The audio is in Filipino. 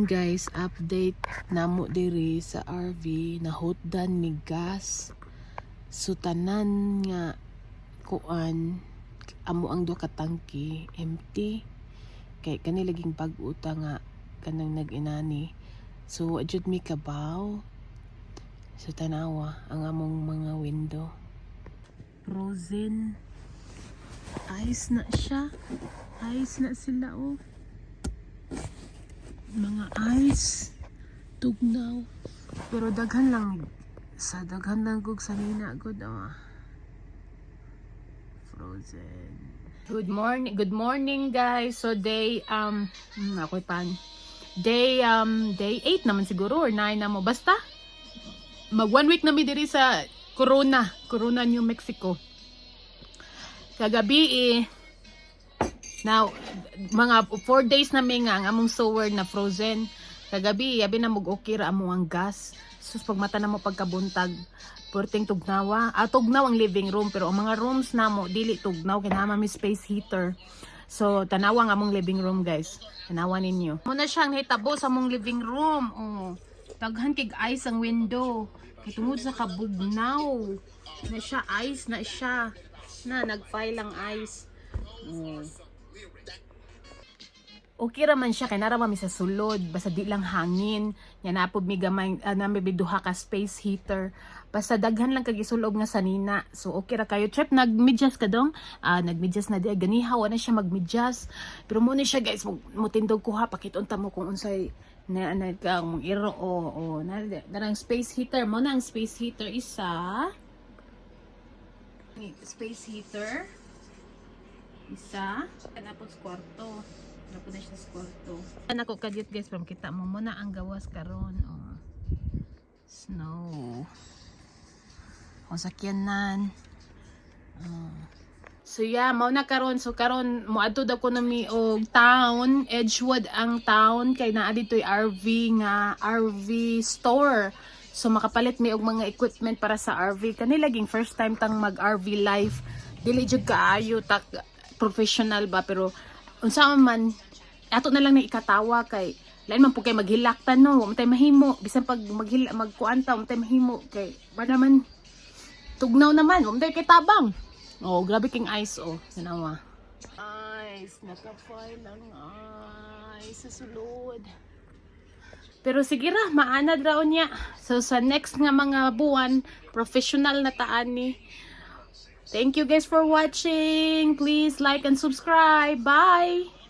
Karon guys, update namo diri sa RV, nahutdan mi gas. So tanan nga kuan amo ang duha ka tangke empty. Kay kani laging pag-uta nga kanang nag-inani. So adjud mi kabaw. So tanawa ang among mga window. Frozen. Ice na siya. Ice na sila oh. Mga ice tugnaw pero daghan lang gug sa nina gud frozen. Good morning guys. So day ako'y pan day 8 naman siguro or 9 na mo, basta mag 1 week na mi diri sa Corona New Mexico. Kagabi now, mga 4 days na may nga ang among sower na frozen. Kagabi, yabi na mag-okay ra among ang gas. Sus, pag mata na mo pagkabuntag, purting tugnawa. Tugnaw ang living room, pero ang mga rooms na mo, dili tugnaw, kinama may space heater. So, tanawa ang among living room, guys. Tanawa ninyo. Muna siyang hitabo sa among living room. Oh, daghan kig ice ang window. Kay tungod sa kabugnaw. Na siya, ice na siya. Na, nag-file ang ice. Oh. Okay ra man siya kay nara mi sa sulod basta di lang hangin nya napod mi gamay may duha ka space heater basta daghan lang kag isulob nga sanina. So okay ra kayo trip nagmedyas ka dong nagmedyas na di ganihaw na siya magmedyas pero mo ni siya guys mo tindog ko ha pakitunta mo kung unsay na kang iro o narang space heater mo na ang space heater isa space heater isa tapos kwarto napo na siya sa kwarto. Ako kadyot guys, para makita mo muna ang gawas karon. Oh. Snow. O sakyanan. So yeah, mao na karon. So karon moadto daw ko na mi og town, Edgewood ang town kay naa ditoy RV store. So makapalit mi og mga equipment para sa RV. Kani laging first time tang mag RV life. Dili jud kaayo tak professional ba pero unsa man ato na lang na ikatawa kay lain man po kay maghilaktan no umtay mahimo bisan pag magkuanta umtay mahimo kay ba naman tugnaw naman umtay kay tabang oh grabe king ice oh tanawa ice nakafile lang ice sa sulod pero sige ra maanad raon niya. So sa next nga mga buwan professional na taan ni. Thank you guys for watching. Please like and subscribe. Bye!